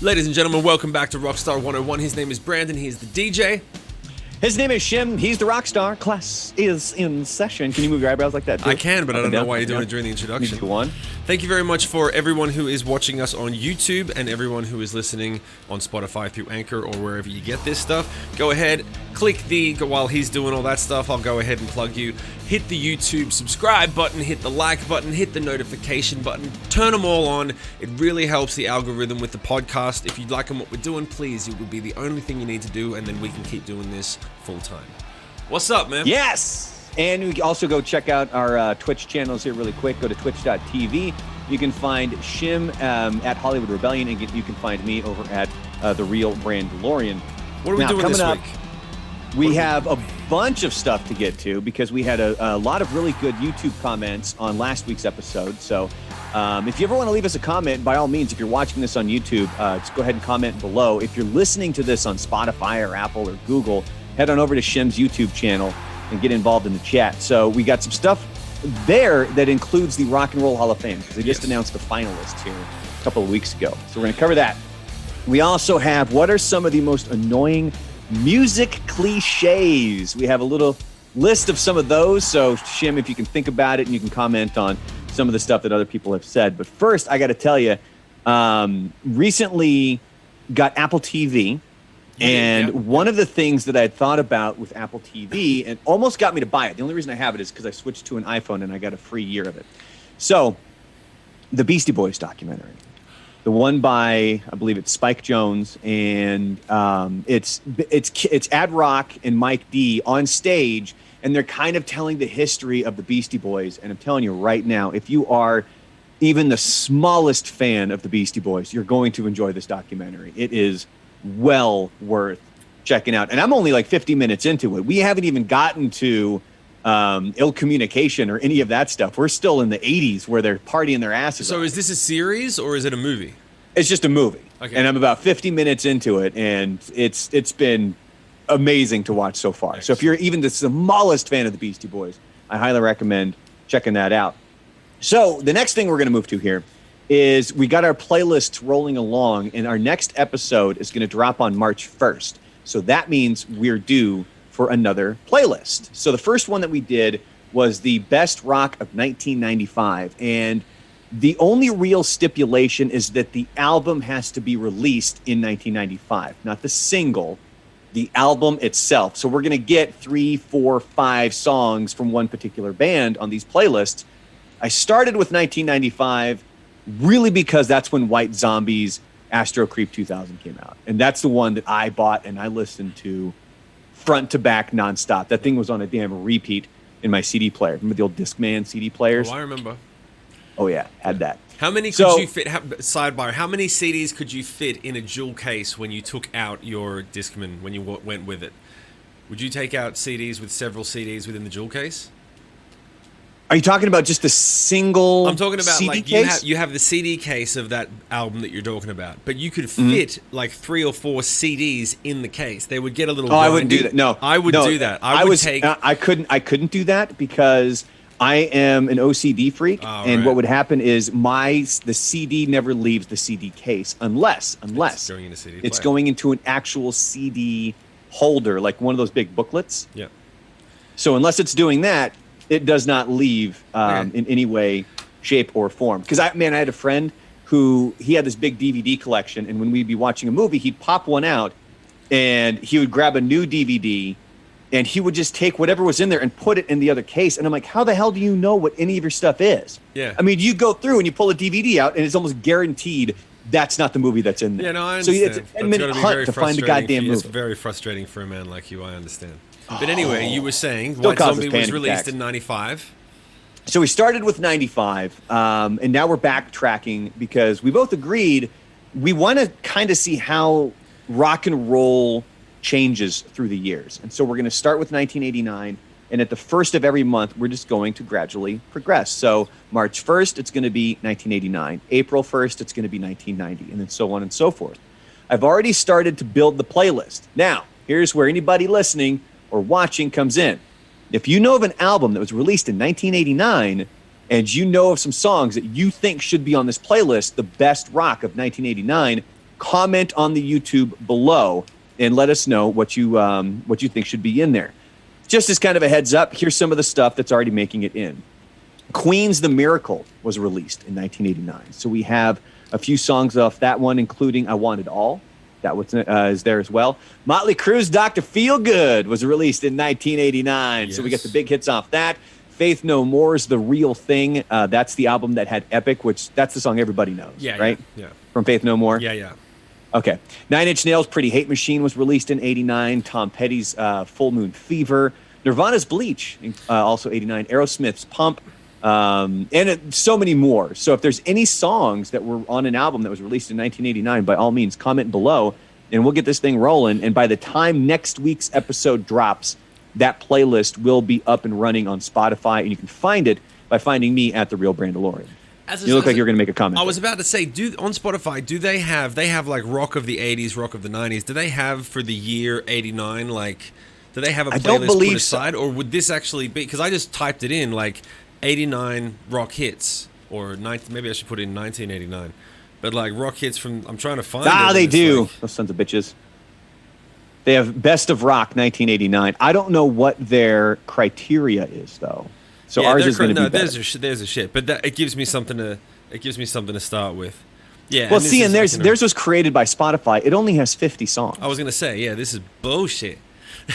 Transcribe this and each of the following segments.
Ladies and gentlemen, welcome back to Rockstar 101. His name is Brandon. He's the DJ. His name is Shim. He's the Rockstar. Class is in session. Can you move your eyebrows like that, too? I can, but I don't know why you're doing it during the introduction. Thank you very much for everyone who is watching us on YouTube and everyone who is listening on Spotify through Anchor or wherever you get this stuff. Go ahead, while he's doing all that stuff, I'll go ahead and plug you. Hit the YouTube subscribe button, hit the like button, hit the notification button, turn them all on. It really helps the algorithm with the podcast. If you like what we're doing, please, it would be the only thing you need to do, and then we can keep doing this full time. What's up, man? Yes! And we can also go check out our Twitch channels here really quick. Go to twitch.tv. You can find Shim at Hollywood Rebellion, and you can find me over at The Real Brandalorian. What are we doing this week? We have a bunch of stuff to get to because we had a lot of really good YouTube comments on last week's episode. So if you ever want to leave us a comment, by all means, if you're watching this on YouTube, just go ahead and comment below. If you're listening to this on Spotify or Apple or Google, head on over to Shim's YouTube channel and get involved in the chat. So we got some stuff there that includes the Rock and Roll Hall of Fame because they just announced the finalists here a couple of weeks ago. So we're going to cover that. We also have what are some of the most annoying music cliches. We have a little list of some of those. So Shim, if you can think about it and you can comment on some of the stuff that other people have said. But first, I got to tell you, recently got Apple TV. And one of the things that I had thought about with Apple TV and almost got me to buy it, the only reason I have it is because I switched to an iPhone and I got a free year of it. So the Beastie Boys documentary, the one by, I believe it's Spike Jonze, and it's Ad Rock and Mike D on stage, and they're kind of telling the history of the Beastie Boys. And I'm telling you right now, if you are even the smallest fan of the Beastie Boys, you're going to enjoy this documentary. It is well worth checking out. And I'm only like 50 minutes into it. We haven't even gotten to ill communication or any of that stuff. We're still in the 80s where they're partying their asses So off. is this a series or is it a movie? It's just a movie. Okay. And I'm about 50 minutes into it, and it's been amazing to watch so far. Excellent. So if you're even the smallest fan of the Beastie Boys, I highly recommend checking that out. So the next thing we're going to move to here is we got our playlists rolling along, and our next episode is going to drop on March 1st. So that means we're due for another playlist. So the first one that we did was the best rock of 1995, and the only real stipulation is that the album has to be released in 1995, not the single, the album itself. So we're going to get 3, 4, 5 songs from one particular band on these playlists. I started with 1995 really because that's when White Zombie's Astro Creep 2000 came out. And that's the one that I bought and I listened to front to back nonstop. That thing was on a damn repeat in my CD player. Remember the old Discman CD players? Oh, I remember. Oh, yeah, had that. How many could you fit, sidebar, how many CDs could you fit in a jewel case when you took out your Discman, when you went with it? Would you take out CDs with several CDs within the jewel case? Are you talking about just a single I'm talking about CD like case? you have the CD case of that album that you're talking about, but you could fit like 3 or 4 CDs in the case. They would get a little. Oh, I wouldn't do that. No, I would do that. I couldn't do that because I am an OCD freak, and what would happen is the CD never leaves the CD case unless it's going into an actual CD holder, like one of those big booklets. Yeah. So unless it's doing that, it does not leave in any way, shape, or form. Because I had a friend who he had this big DVD collection, and when we'd be watching a movie, he'd pop one out, and he would grab a new DVD, and he would just take whatever was in there and put it in the other case. And I'm like, how the hell do you know what any of your stuff is? Yeah. I mean, you go through and you pull a DVD out, and it's almost guaranteed that's not the movie that's in there. Yeah, no, I understand. So it's a 10-minute hunt to find the goddamn movie. It's very frustrating for a man like you, I understand. But anyway, you were saying White Zombie was released in 95. So we started with 95, and now we're backtracking because we both agreed we want to kind of see how rock and roll changes through the years. And so we're going to start with 1989, and at the first of every month, we're just going to gradually progress. So March 1st, it's going to be 1989. April 1st, it's going to be 1990, and then so on and so forth. I've already started to build the playlist. Now, here's where anybody listening or watching comes in. If you know of an album that was released in 1989 and you know of some songs that you think should be on this playlist, the best rock of 1989, comment on the YouTube below and let us know what you think should be in there. Just as kind of a heads up, here's some of the stuff that's already making it in. Queen's The Miracle was released in 1989. So we have a few songs off that one, including I Want It All. That was, is there as well. Motley Crue's Dr. Feelgood was released in 1989. Yes. So we got the big hits off that. Faith No More's The Real Thing. That's the album that had Epic, which that's the song everybody knows, right? Yeah. From Faith No More? Yeah. Okay. Nine Inch Nails' Pretty Hate Machine was released in 89. Tom Petty's Full Moon Fever. Nirvana's Bleach, also 89. Aerosmith's Pump. And so many more. So if there's any songs that were on an album that was released in 1989, by all means, comment below, and we'll get this thing rolling. And by the time next week's episode drops, that playlist will be up and running on Spotify, and you can find it by finding me at The Real Brandalorian. You look like you're going to make a comment. I was about to say, on Spotify, do they have like rock of the 80s, rock of the 90s? Do they have for the year 89, like, do they have a playlist put aside? Or would this actually be, because I just typed it in, like, 89 rock hits, or maybe I should put in 1989, but like rock hits from, I'm trying to find it. They do. Like, those sons of bitches. They have Best of Rock 1989. I don't know what their criteria is though. So ours is going to be better. There's a shit, but it gives me something to start with. Yeah. Well, see, and theirs was created by Spotify. It only has 50 songs. I was going to say, yeah, this is bullshit.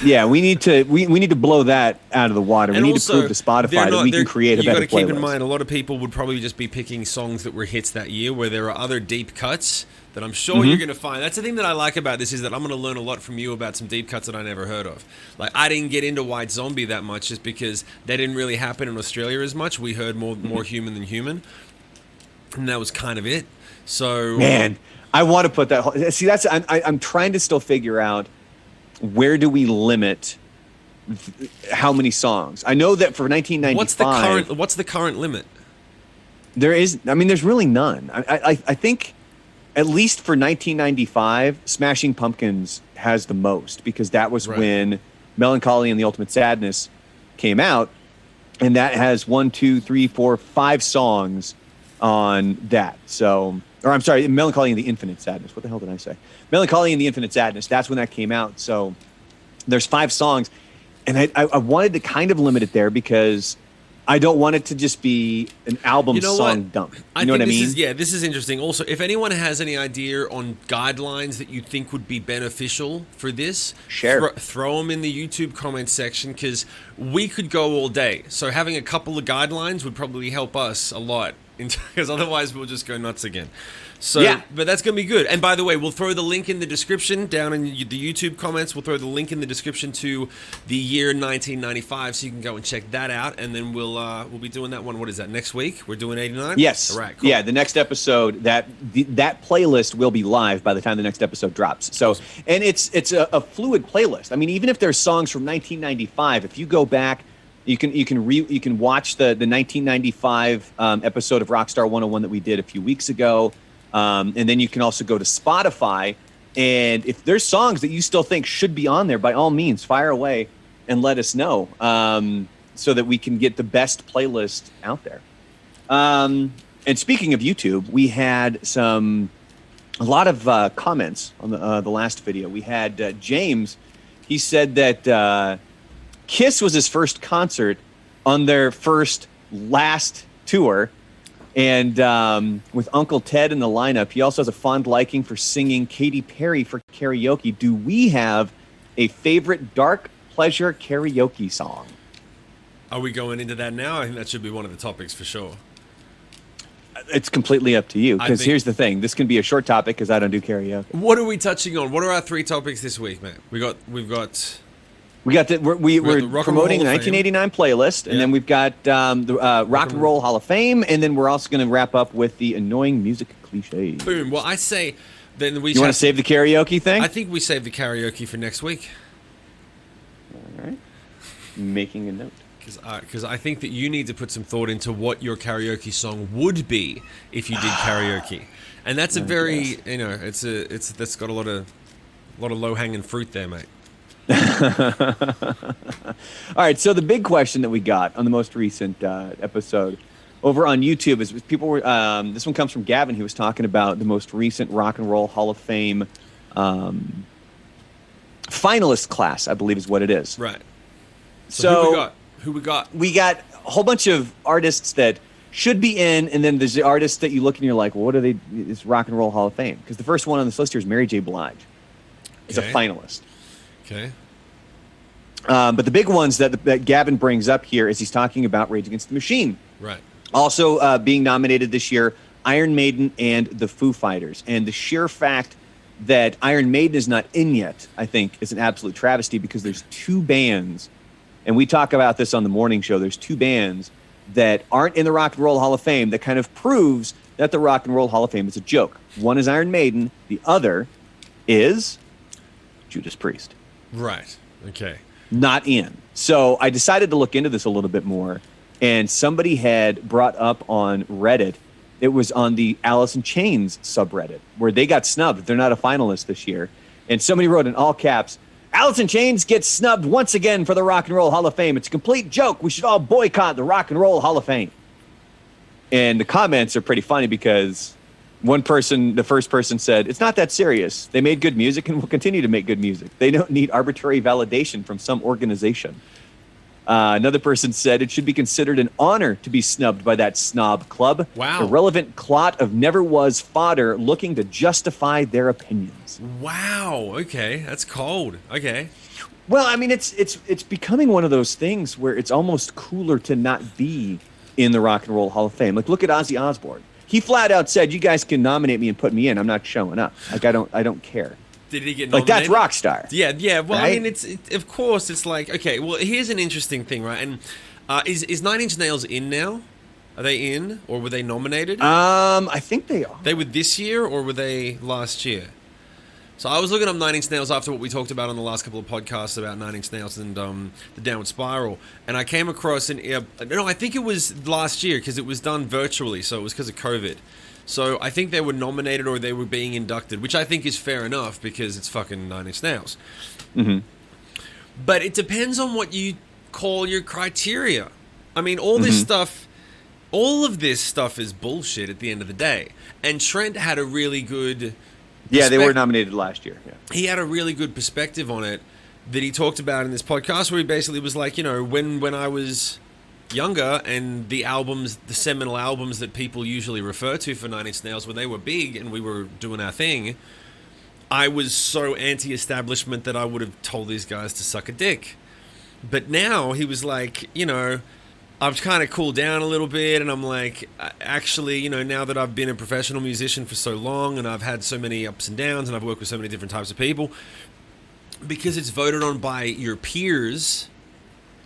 Yeah, we need to blow that out of the water. We need to prove to Spotify that we can create a better playlist. You got to keep in mind, a lot of people would probably just be picking songs that were hits that year, where there are other deep cuts that I'm sure you're going to find. That's the thing that I like about this, is that I'm going to learn a lot from you about some deep cuts that I never heard of. Like, I didn't get into White Zombie that much just because they didn't really happen in Australia as much. We heard more Human Than Human, and that was kind of it. So, man, I want to put that. See, I'm trying to still figure out, where do we limit how many songs? I know that for 1995... What's the current limit? There's really none. I think, at least for 1995, Smashing Pumpkins has the most, because that was when Melancholy and the Ultimate Sadness came out, and that has 5 songs on that. So... Or I'm sorry, Melancholy and the Infinite Sadness. What the hell did I say? Melancholy and the Infinite Sadness. That's when that came out. So there's 5 songs. And I wanted to kind of limit it there because I don't want it to just be an album song dump. You know what I mean? This is interesting. Also, if anyone has any idea on guidelines that you think would be beneficial for this, throw them in the YouTube comment section, because we could go all day. So having a couple of guidelines would probably help us a lot, because otherwise we'll just go nuts again. So, but that's going to be good. And by the way, we'll throw the link in the description down in the YouTube comments. We'll throw the link in the description to the year 1995, so you can go and check that out. And then we'll be doing that one. What is that, next week? We're doing 89? Yes. All right, cool. Yeah, the next episode, that playlist will be live by the time the next episode drops. So, and it's a fluid playlist. I mean, even if there's songs from 1995, if you go back, you can watch the 1995 episode of Rockstar 101 that we did a few weeks ago. And then you can also go to Spotify, and if there's songs that you still think should be on there, by all means, fire away and let us know, so that we can get the best playlist out there. And speaking of YouTube, we had a lot of comments on the last video. We had James. He said that Kiss was his first concert on their last tour. And with Uncle Ted in the lineup, he also has a fond liking for singing Katy Perry for karaoke. Do we have a favorite dark pleasure karaoke song? Are we going into that now? I think that should be one of the topics for sure. It's completely up to you, because here's the thing. This can be a short topic because I don't do karaoke. What are we touching on? What are our 3 topics this week, man? We're promoting the 1989 playlist, and then we've got the Rock and Roll Hall of Fame, and then we're also going to wrap up with the annoying music cliches. Boom. Well, I say then you want to save the karaoke thing? I think we save the karaoke for next week. All right. Making a note. Because I think that you need to put some thought into what your karaoke song would be if you did karaoke, and that's that's got a lot of low hanging fruit there, mate. All right, so the big question that we got on the most recent episode over on YouTube, is people were. This one comes from Gavin. He was talking about the most recent Rock and Roll Hall of Fame finalist class, I believe is what it is. Right. So who we got? We got a whole bunch of artists that should be in, and then there's the artists that you look and you're like, well, what are they? It's Rock and Roll Hall of Fame. Because the first one on this list here is Mary J. Blige. Is a finalist. Okay. But the big ones that Gavin brings up here is he's talking about Rage Against the Machine. Right. Also being nominated this year, Iron Maiden and the Foo Fighters. And the sheer fact that Iron Maiden is not in yet, I think, is an absolute travesty because there's two bands, and we talk about this on the morning show, there's two bands that aren't in the Rock and Roll Hall of Fame that kind of proves that the Rock and Roll Hall of Fame is a joke. One is Iron Maiden. The other is Judas Priest. Right. Okay. Not in. So I decided to look into this a little bit more, and somebody had brought up on Reddit, it was on the Alice in Chains subreddit, where they got snubbed. They're not a finalist this year. And somebody wrote in all caps, Alice in Chains gets snubbed once again for the Rock and Roll Hall of Fame. It's a complete joke. We should all boycott the Rock and Roll Hall of Fame. And the comments are pretty funny because one person, the first person said, it's not that serious. They made good music and will continue to make good music. They don't need arbitrary validation from some organization. Another person said it should be considered an honor to be snubbed by that snob club. Wow. Irrelevant clot of never was fodder looking to justify their opinions. Wow. Okay. That's cold. Okay. Well, I mean, it's becoming one of those things where it's almost cooler to not be in the Rock and Roll Hall of Fame. Like, look at Ozzy Osbourne. He flat out said, you guys can nominate me and put me in. I'm not showing up. Like, I don't care. Did he get nominated? Like, that's Rockstar. Yeah. Well, right? I mean, of course, it's like, okay, well, here's an interesting thing, right? And is Nine Inch Nails in now? Are they in, or were they nominated? I think they are. They were this year, or were they last year? So I was looking up Nine Inch Nails after what we talked about on the last couple of podcasts about Nine Inch Nails and the Downward Spiral, and I came across I think it was last year because it was done virtually, so it was because of COVID. So I think they were nominated or they were being inducted, which I think is fair enough because it's fucking Nine Inch Nails. Mm-hmm. But it depends on what you call your criteria. I mean, all of this stuff is bullshit at the end of the day. And Trent had a really good... Yeah, they were nominated last year. Yeah. He had a really good perspective on it that he talked about in this podcast where he basically was like, when I was younger and the seminal albums that people usually refer to for Nine Inch Nails, when they were big and we were doing our thing, I was so anti-establishment that I would have told these guys to suck a dick. But now he was like, I've kind of cooled down a little bit, and I'm like, actually, now that I've been a professional musician for so long and I've had so many ups and downs and I've worked with so many different types of people, because it's voted on by your peers,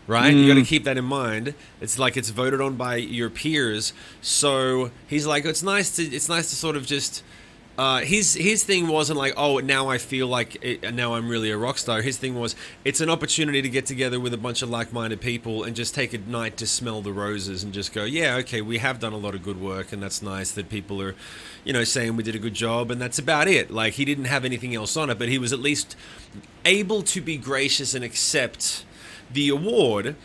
right? You got to keep that in mind. It's like it's voted on by your peers. So he's like, it's nice to sort of just... his thing wasn't like, oh, now I feel like now I'm really a rock star. His thing was, it's an opportunity to get together with a bunch of like-minded people and just take a night to smell the roses and just go, yeah, okay, we have done a lot of good work, and that's nice that people are, saying we did a good job, and that's about it. Like, he didn't have anything else on it, but he was at least able to be gracious and accept the award.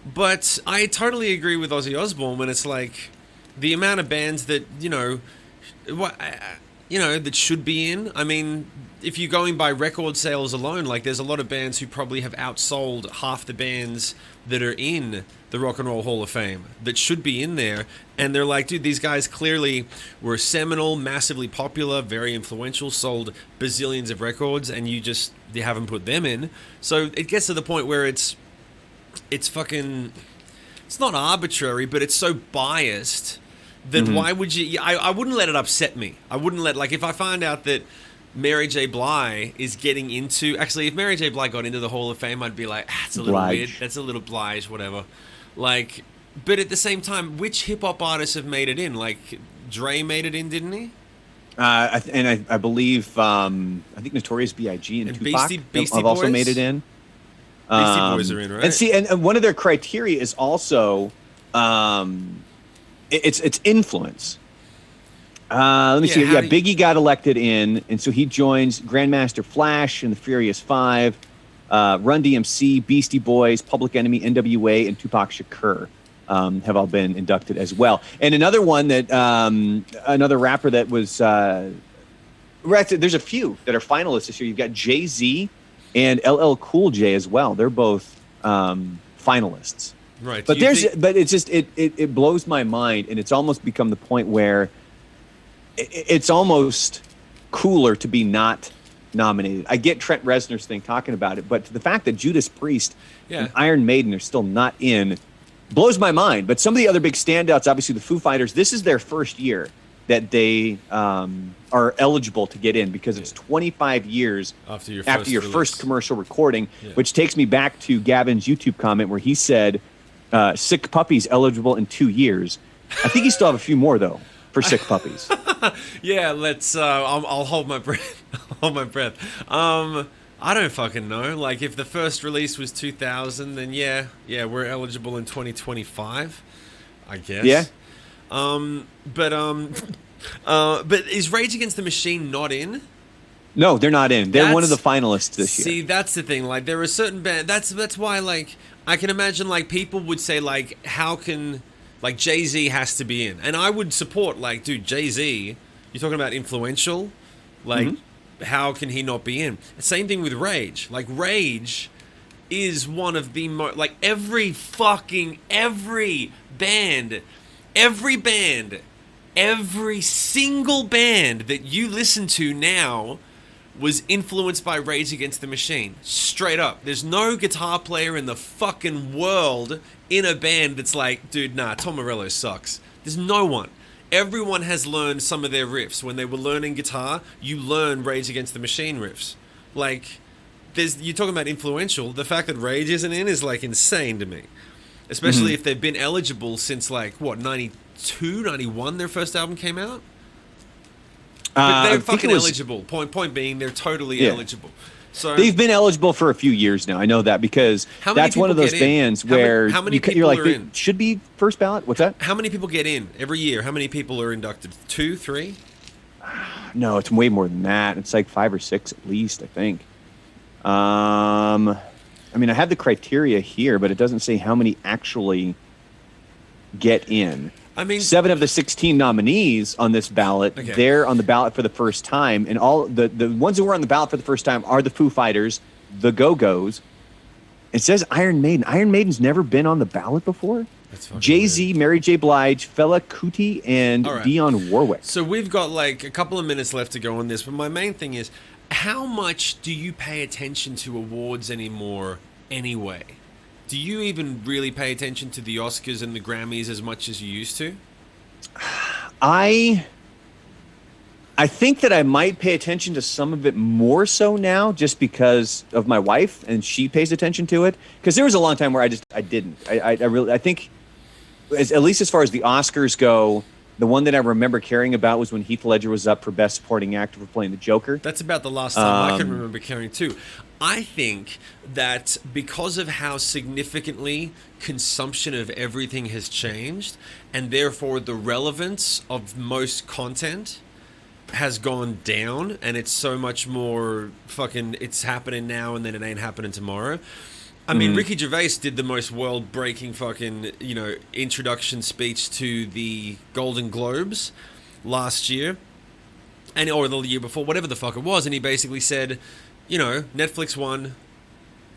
But I totally agree with Ozzy Osbourne when it's like the amount of bands that, that should be in. I mean, if you're going by record sales alone, like there's a lot of bands who probably have outsold half the bands that are in the Rock and Roll Hall of Fame that should be in there. And they're like, dude, these guys clearly were seminal, massively popular, very influential, sold bazillions of records, and you haven't put them in. So it gets to the point where it's fucking... It's not arbitrary, but it's so biased that why would you... I wouldn't let it upset me. I wouldn't let... Like, if I find out that Mary J. Blige is getting into... Actually, if Mary J. Blige got into the Hall of Fame, I'd be like, it's a little weird. That's a little Blige, whatever. Like, but at the same time, which hip-hop artists have made it in? Like, Dre made it in, didn't he? I believe... I think Notorious B.I.G. and Tupac have also made it in. Beastie Boys are in, right? And see, and one of their criteria is also... It's influence. Let me see. Yeah, Biggie got elected in, and so he joins Grandmaster Flash and the Furious Five, Run DMC, Beastie Boys, Public Enemy, NWA, and Tupac Shakur. have all been inducted as well. And another one that another rapper that was there's a few that are finalists this year. You've got Jay-Z and LL Cool J as well. They're both finalists. Right. But it's just it blows my mind, and it's almost become the point where it's almost cooler to be not nominated. I get Trent Reznor's thing talking about it, but the fact that Judas Priest and Iron Maiden are still not in blows my mind. But some of the other big standouts, obviously the Foo Fighters, this is their first year that they are eligible to get in, because it's 25 years after your first commercial recording, which takes me back to Gavin's YouTube comment where he said, Sick Puppies eligible in 2 years. I think you still have a few more, though, for Sick Puppies. Yeah, let's. I'll hold my breath. I don't fucking know. Like, if the first release was 2000, then yeah, we're eligible in 2025, I guess. Yeah. But is Rage Against the Machine not in? No, they're not in. They're one of the finalists this year. See, that's the thing. Like, there are certain bands. That's why, like, I can imagine, like, people would say, like, how can, like, Jay-Z has to be in, and I would support, like, dude, Jay-Z. You're talking about influential, like, how can he not be in? Same thing with Rage. Like, Rage is one of the most, like, every single band that you listen to now was influenced by Rage Against the Machine. Straight up. There's no guitar player in the fucking world in a band that's like, dude, nah, Tom Morello sucks. There's no one. Everyone has learned some of their riffs. When they were learning guitar, you learn Rage Against the Machine riffs. Like, you're talking about influential. The fact that Rage isn't in is, like, insane to me. Especially if they've been eligible since, like, what, 92, 91 their first album came out? But they're fucking eligible. Point being, they're totally eligible. So they've been eligible for a few years now. I know that, because that's one of those bands where you're like, they should be first ballot. What's that? How many people get in every year? How many people are inducted? 2, 3? No, it's way more than that. It's like 5 or 6 at least, I think. I mean, I have the criteria here, but it doesn't say how many actually get in. I mean, 7 of the 16 nominees on this ballot, they're on the ballot for the first time. And all the ones who were on the ballot for the first time are the Foo Fighters, the Go-Go's. It says Iron Maiden. Iron Maiden's never been on the ballot before. Jay-Z, Mary J. Blige, Fela Kuti, and Dionne Warwick. So we've got like a couple of minutes left to go on this. But my main thing is, how much do you pay attention to awards anymore anyway? Do you even really pay attention to the Oscars and the Grammys as much as you used to? I think that I might pay attention to some of it more so now, just because of my wife, and she pays attention to it. Because there was a long time where I didn't. I think, at least as far as the Oscars go, the one that I remember caring about was when Heath Ledger was up for Best Supporting Actor for playing the Joker. That's about the last time I can remember caring too. I think that because of how significantly consumption of everything has changed, and therefore the relevance of most content has gone down, and it's so much more fucking, it's happening now and then it ain't happening tomorrow. I mean, Ricky Gervais did the most world-breaking fucking, introduction speech to the Golden Globes last year, or the year before, whatever the fuck it was, and he basically said, Netflix won.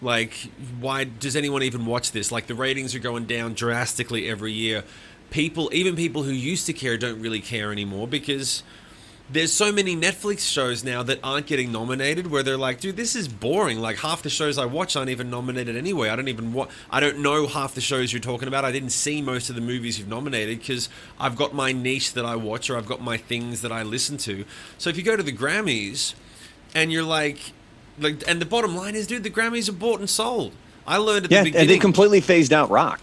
Like, why does anyone even watch this? Like, the ratings are going down drastically every year. Even people who used to care don't really care anymore, because there's so many Netflix shows now that aren't getting nominated, where they're like, dude, this is boring. Like, half the shows I watch aren't even nominated anyway. I don't know half the shows you're talking about. I didn't see most of the movies you've nominated, because I've got my niche that I watch, or I've got my things that I listen to. So if you go to the Grammys and you're like, and the bottom line is, dude, the Grammys are bought and sold. I learned at the beginning. Yeah, and they completely phased out rock.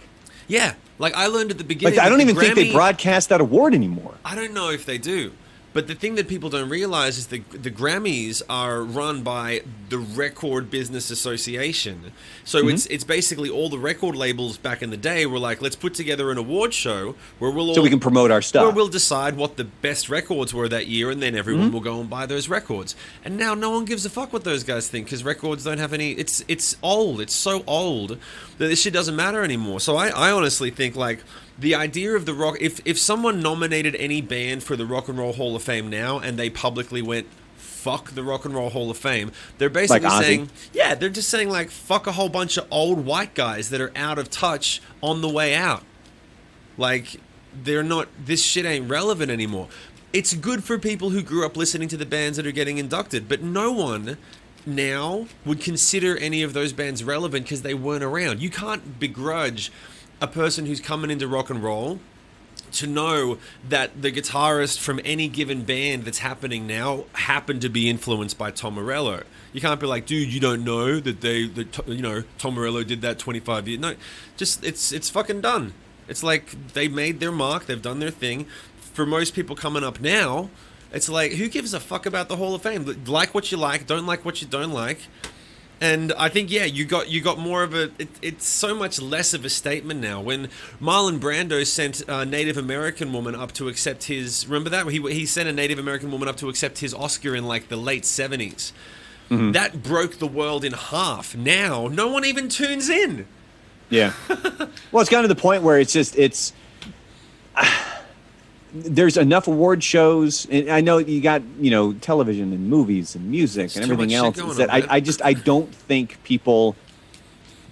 Yeah, like I learned at the beginning. Like, I don't even think they broadcast that award anymore. I don't know if they do. But the thing that people don't realize is the Grammys are run by the Record Business Association. So it's basically all the record labels back in the day were like, let's put together an award show where we can promote our stuff. Where we'll decide what the best records were that year, and then everyone will go and buy those records. And now no one gives a fuck what those guys think, because records don't have any... It's old. It's so old that this shit doesn't matter anymore. So I honestly think, like, the idea of the rock, if someone nominated any band for the Rock and Roll Hall of Fame now and they publicly went, fuck the Rock and Roll Hall of Fame, they're basically like saying, yeah, they're just saying like, fuck a whole bunch of old white guys that are out of touch on the way out. Like, they're not, this shit ain't relevant anymore. It's good for people who grew up listening to the bands that are getting inducted, but no one now would consider any of those bands relevant because they weren't around. You can't begrudge a person who's coming into rock and roll to know that the guitarist from any given band that's happening now happened to be influenced by Tom Morello. You can't be like, dude, you don't know that Tom Morello did that 25 years. No, just it's fucking done. It's like they made their mark, they've done their thing. For most people coming up now, it's like, who gives a fuck about the Hall of Fame? Like what you like, don't like what you don't like. And I think, yeah, you got more of a... It's so much less of a statement now. When Marlon Brando sent a Native American woman up to accept his... Remember that? He sent a Native American woman up to accept his Oscar in, like, the late 70s. Mm-hmm. That broke the world in half. Now, no one even tunes in. Yeah. Well, it's gotten to the point where it's just... There's enough award shows, and I know you got, television and movies and music and everything else, that I don't think people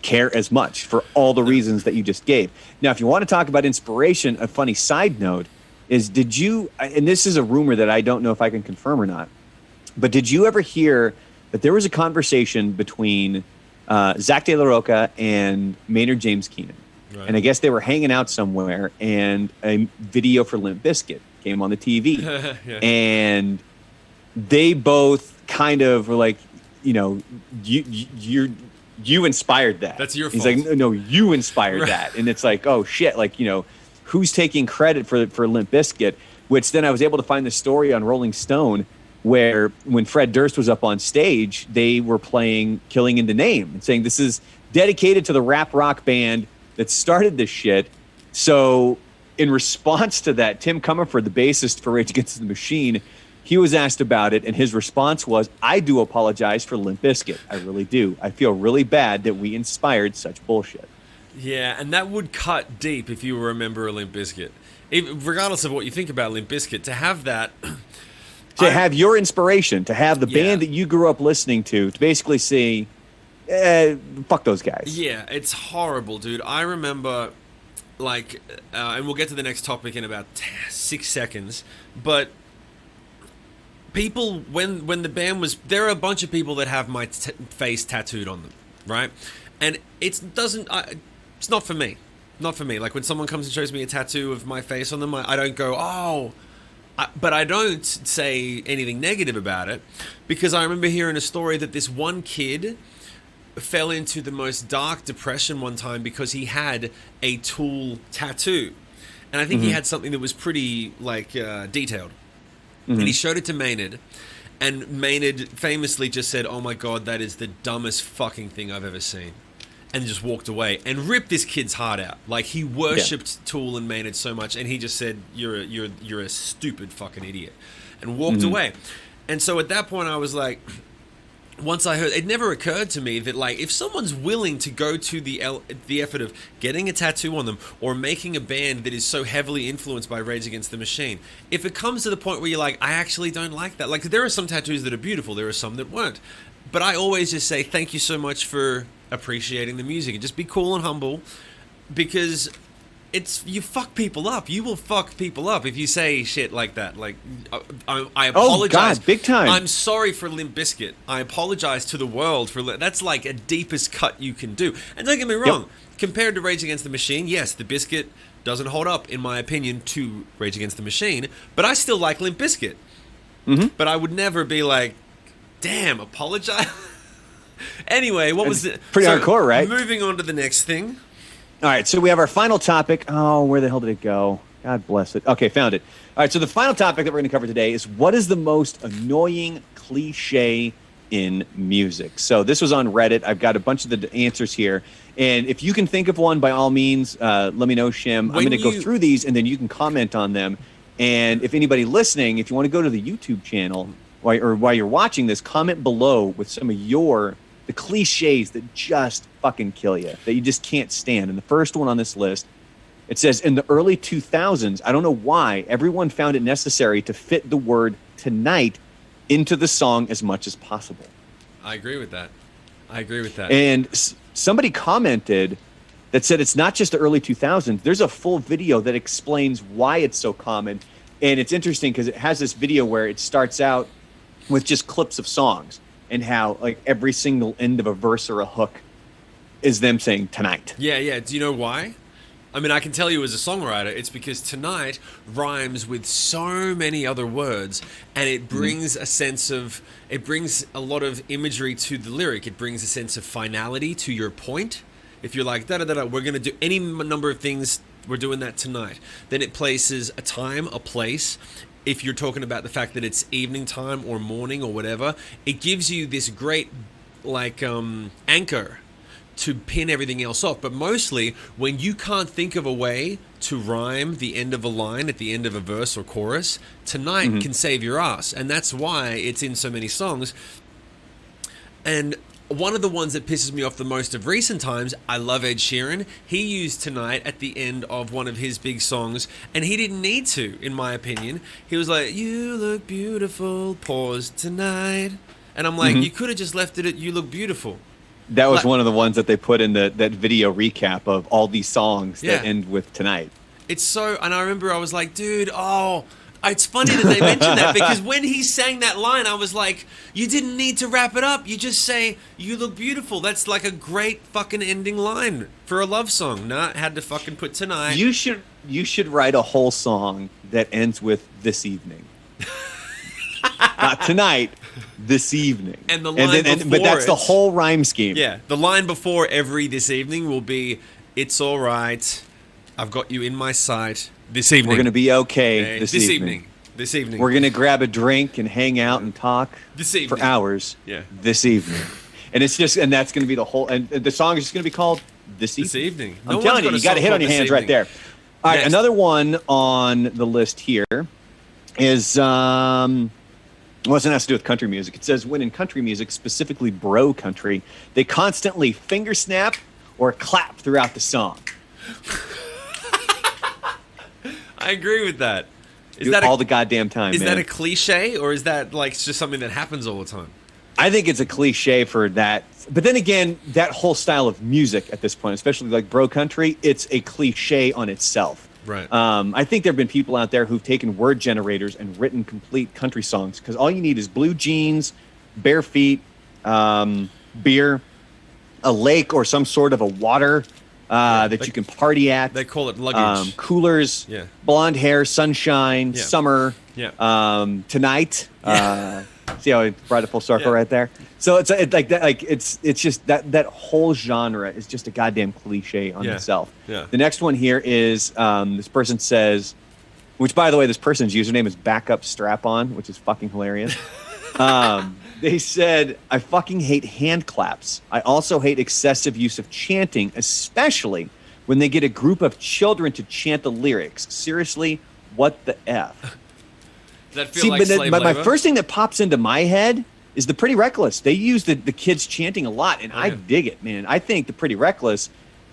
care as much for all the reasons that you just gave. Now, if you want to talk about inspiration, a funny side note is, did you, and this is a rumor that I don't know if I can confirm or not, but did you ever hear that there was a conversation between Zach De La Rocca and Maynard James Keenan? Right. And I guess they were hanging out somewhere, and a video for Limp Bizkit came on the TV. Yeah. And they both kind of were like, you inspired that. That's your fault. He's like, no, you inspired that. And it's like, oh, shit, like, who's taking credit for Limp Bizkit? Which then I was able to find the story on Rolling Stone where when Fred Durst was up on stage, they were playing Killing in the Name and saying this is dedicated to the rap rock band that started this shit. So in response to that, Tim Comerford, the bassist for Rage Against the Machine, he was asked about it, and his response was, I do apologize for Limp Bizkit. I really do. I feel really bad that we inspired such bullshit. Yeah, and that would cut deep if you were a member of Limp Bizkit. Regardless of what you think about Limp Bizkit, to have that... to have your inspiration, to have the band that you grew up listening to basically say... fuck those guys. Yeah, it's horrible, dude. I remember, and we'll get to the next topic in about 6 seconds, but people, when the band was... There are a bunch of people that have my face tattooed on them, right? And it's not for me. Not for me. Like, when someone comes and shows me a tattoo of my face on them, I don't go, oh... But I don't say anything negative about it, because I remember hearing a story that this one kid... fell into the most dark depression one time because he had a Tool tattoo, and I think he had something that was pretty detailed, and he showed it to Maynard, and Maynard famously just said, "Oh my god, that is the dumbest fucking thing I've ever seen," and just walked away and ripped this kid's heart out. Like, he worshipped Tool and Maynard so much, and he just said, "You're a stupid fucking idiot," and walked away. And so at that point, I was like. Once I heard, it never occurred to me that, like, if someone's willing to go to the effort of getting a tattoo on them or making a band that is so heavily influenced by Rage Against the Machine, if it comes to the point where you're like, I actually don't like that. Like, there are some tattoos that are beautiful, there are some that weren't. But I always just say, thank you so much for appreciating the music, and just be cool and humble, because... you fuck people up. You will fuck people up if you say shit like that. Like, I apologize. Oh God, big time. I'm sorry for Limp Bizkit. I apologize to the world for that's like a deepest cut you can do. And don't get me wrong, compared to Rage Against the Machine, yes, the Bizkit doesn't hold up in my opinion to Rage Against the Machine, but I still like Limp Bizkit. But I would never be like, damn, apologize. Anyway, what was it? Pretty hardcore, right? Moving on to the next thing. All right, so we have our final topic. Oh, where the hell did it go? God bless it. Okay, found it. All right, so the final topic that we're going to cover today is what is the most annoying cliche in music? So this was on Reddit. I've got a bunch of the answers here. And if you can think of one, by all means, let me know, Shim. I'm going to go through these, and then you can comment on them. And if anybody listening, if you want to go to the YouTube channel, while you're watching this, comment below with some of the cliches that just fucking kill you, that you just can't stand. And the first one on this list It says, in the early 2000s, I don't know why, everyone found it necessary to fit the word tonight into the song as much as possible. I agree with that. And somebody commented that said it's not just the early 2000s. There's a full video that explains why it's so common. And it's interesting because it has this video where it starts out with just clips of songs and how like every single end of a verse or a hook is them saying tonight. Yeah. Do you know why? I mean, I can tell you as a songwriter, it's because tonight rhymes with so many other words, and it brings it brings a lot of imagery to the lyric. It brings a sense of finality to your point. If you're like, da-da-da-da, we're going to do any number of things, we're doing that tonight. Then it places a time, a place. If you're talking about the fact that it's evening time or morning or whatever, it gives you this great, like, anchor to pin everything else off. But mostly, when you can't think of a way to rhyme the end of a line at the end of a verse or chorus, tonight can save your ass. And that's why it's in so many songs. And one of the ones that pisses me off the most of recent times, I love Ed Sheeran. He used tonight at the end of one of his big songs, and he didn't need to, in my opinion. He was like, you look beautiful, pause tonight. And I'm like, you could have just left it at you look beautiful. That was one of the ones that they put in that video recap of all these songs that end with tonight. It's so, and I remember I was like, dude, it's funny that they mentioned that, because when he sang that line, I was like, you didn't need to wrap it up. You just say, you look beautiful. That's like a great fucking ending line for a love song. Nah, had to fucking put tonight. You should write a whole song that ends with this evening. Not tonight, this evening. And the line before but that's the whole rhyme scheme. Yeah, the line before every this evening will be, it's all right, I've got you in my sight this evening. We're going to be okay this evening. This evening. We're going to grab a drink and hang out and talk for hours this evening. And it's just, and that's going to be the whole, and the song is just going to be called This Evening. I'm telling you, you got a hit on your hands right there. All right, another one on the list here is, well, it has to do with country music. It says, when in country music, specifically bro country, they constantly finger snap or clap throughout the song. I agree with that. Is that all the goddamn time? Is that a cliche, or is that like just something that happens all the time? I think it's a cliche for that. But then again, that whole style of music at this point, especially like bro country, it's a cliche on itself. Right. I think there have been people out there who've taken word generators and written complete country songs, because all you need is blue jeans, bare feet, beer, a lake or some sort of a water that you can party at. They call it luggage. Coolers, blonde hair, sunshine, summer, tonight. See how I brought it full circle right there? So it's like that. Like it's just that whole genre is just a goddamn cliche on itself. Yeah. The next one here is this person says, which by the way, this person's username is Backup Strap On, which is fucking hilarious. They said, I fucking hate hand claps. I also hate excessive use of chanting, especially when they get a group of children to chant the lyrics. Seriously, what the F? Does that feel like slave labor? My first thing that pops into my head is the Pretty Reckless. They use the kids chanting a lot, and I dig it, man. I think the Pretty Reckless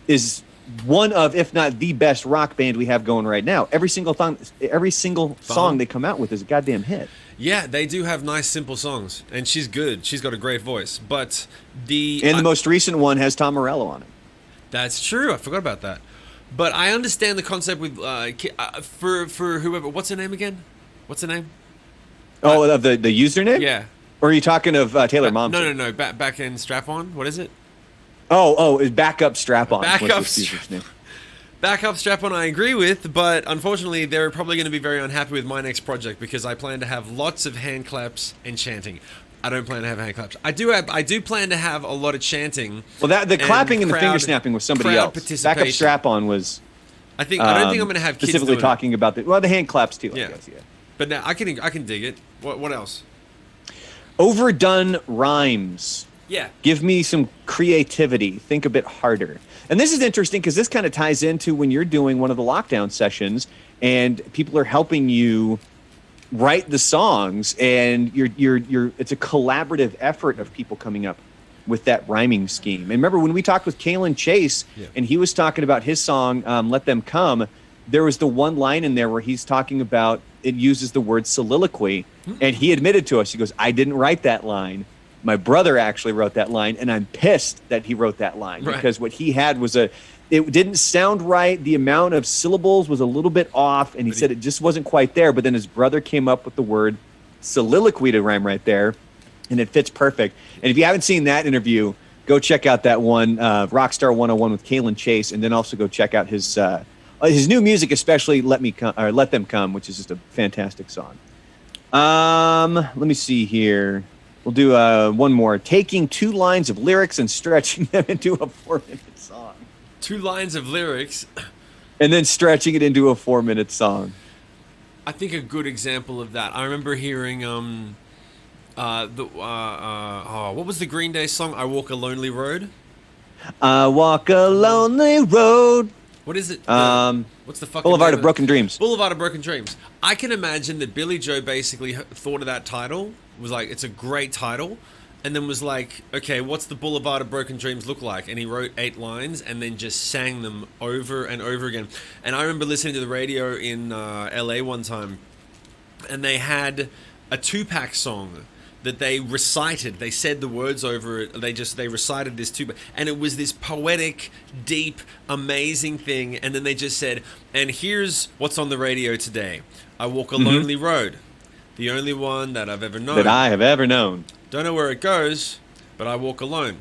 is one of, if not the best rock band we have going right now. Every single song they come out with is a goddamn hit. Yeah, they do have nice, simple songs, and she's good. She's got a great voice. But the most recent one has Tom Morello on it. That's true. I forgot about that. But I understand the concept with for whoever. What's her name again? What's her name? Of the username? Yeah. Or are you talking of Taylor Momsen? No. Back end strap on. What is it? It's Backup Strap On. Backup Strap On I agree with, but unfortunately they're probably going to be very unhappy with my next project, because I plan to have lots of hand claps and chanting. I don't plan to have hand claps. I do plan to have a lot of chanting. Well, the clapping and the finger snapping was somebody else. Backup Strap On was. I don't think I'm going to have kids specifically talking about the hand claps too. Yeah. I guess, But now I can dig it. What else? Overdone rhymes. Yeah. Give me some creativity. Think a bit harder. And this is interesting because this kind of ties into when you're doing one of the lockdown sessions and people are helping you write the songs, and you're it's a collaborative effort of people coming up with that rhyming scheme. And remember when we talked with Kalen Chase and he was talking about his song, Let Them Come, there was the one line in there where he's talking about it uses the word soliloquy. And he admitted to us, he goes, I didn't write that line. My brother actually wrote that line, and I'm pissed that he wrote that line because what he had was it didn't sound right. The amount of syllables was a little bit off, and he said it just wasn't quite there. But then his brother came up with the word soliloquy to rhyme right there, and it fits perfect. And if you haven't seen that interview, go check out that one, Rockstar 101 with Kalen Chase, and then also go check out his new music, especially Let Them Come, which is just a fantastic song. Let me see here. We'll do one more. Taking 2 lines of lyrics and stretching them into a 4-minute song. 2 lines of lyrics. And then stretching it into a 4-minute song. I think a good example of that. I remember hearing what was the Green Day song? I Walk a Lonely Road. I walk a lonely road. What is it? What's the fucking Boulevard of Broken Dreams. Boulevard of Broken Dreams. I can imagine that Billy Joe basically thought of that title, was like, it's a great title, and then was like, okay, what's the Boulevard of Broken Dreams look like? And he wrote 8 lines and then just sang them over and over again. And I remember listening to the radio in LA one time, and they had a 2-pack song that they recited. They said the words over it. They recited this too, and it was this poetic, deep, amazing thing. And then they just said, and here's what's on the radio today. I walk a lonely road, the only one that I've ever known. That I have ever known. Don't know where it goes, but I walk alone.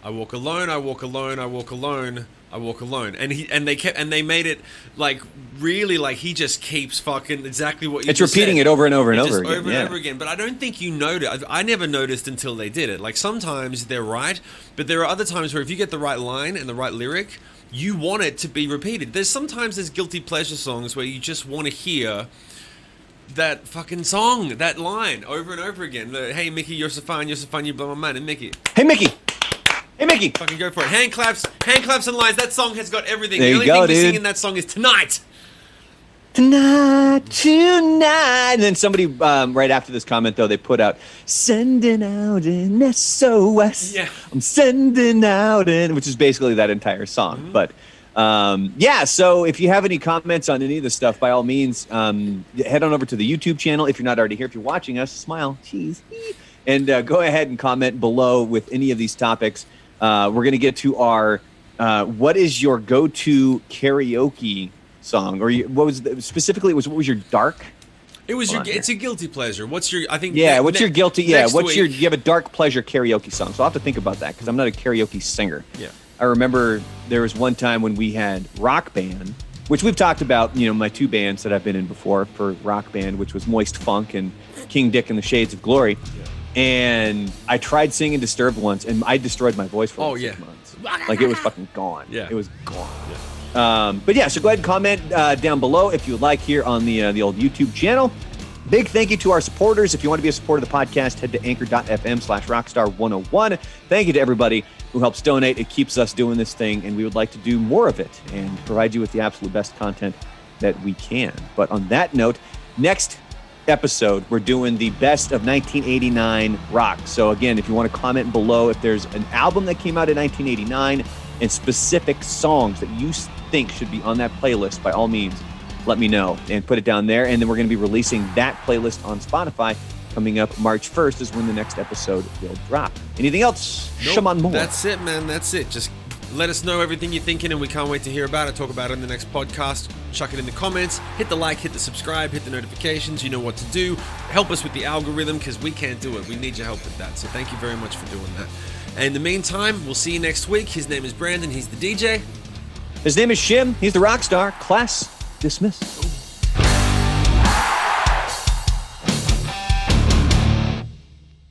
I walk alone, I walk alone, I walk alone, I walk alone. And they made it like really like he just keeps fucking exactly what you It's repeating said. It over and over and over again. Over and over again. But I don't think you noticed. I never noticed until they did it. Like sometimes they're right, but there are other times where if you get the right line and the right lyric, you want it to be repeated. There's guilty pleasure songs where you just want to hear that fucking song, that line over and over again. Hey Mickey, you're so fine, you blow my mind. And Mickey. Hey Mickey. Hey Mickey. Fucking go for it. Hand claps and lines. That song has got everything. There the only you go, thing dude. missing in that song is tonight. Tonight. And then somebody right after this comment though, they put out sending out an SOS. Yeah. I'm sending out which is basically that entire song. But so if you have any comments on any of this stuff, by all means, head on over to the YouTube channel. If you're not already here, if you're watching us, smile, cheese, and go ahead and comment below with any of these topics. We're going to get to our what is your go-to karaoke song, or what was your dark? It was it's a guilty pleasure. What's your? I think. Yeah. What's your guilty? Yeah. What's your? You have a dark pleasure karaoke song. So I'll have to think about that because I'm not a karaoke singer. Yeah. I remember there was one time when we had Rock Band, which we've talked about. You know, my 2 bands that I've been in before for Rock Band, which was Moist Funk and King Dick and the Shades of Glory. Yeah. And I tried singing Disturbed once, and I destroyed my voice for 6 months. Like it was fucking gone. Yeah. It was gone. Yeah. But yeah, so go ahead and comment down below if you would like here on the old YouTube channel. Big thank you to our supporters. If you want to be a supporter of the podcast, head to anchor.fm/rockstar101. Thank you to everybody who helps donate. It keeps us doing this thing, and we would like to do more of it and provide you with the absolute best content that we can. But on that note, next episode, we're doing the best of 1989 rock. So again, if you want to comment below if there's an album that came out in 1989 and specific songs that you think should be on that playlist, by all means, let me know and put it down there. And then we're going to be releasing that playlist on Spotify. Coming up March 1st is when the next episode will drop. Anything else? Nope, Shimon more. That's it, man. That's it. Just let us know everything you're thinking, and we can't wait to hear about it. Talk about it in the next podcast. Chuck it in the comments. Hit the like, hit the subscribe, hit the notifications. You know what to do. Help us with the algorithm because we can't do it. We need your help with that. So thank you very much for doing that. And in the meantime, we'll see you next week. His name is Brandon. He's the DJ. His name is Shim. He's the rock star. Class dismissed.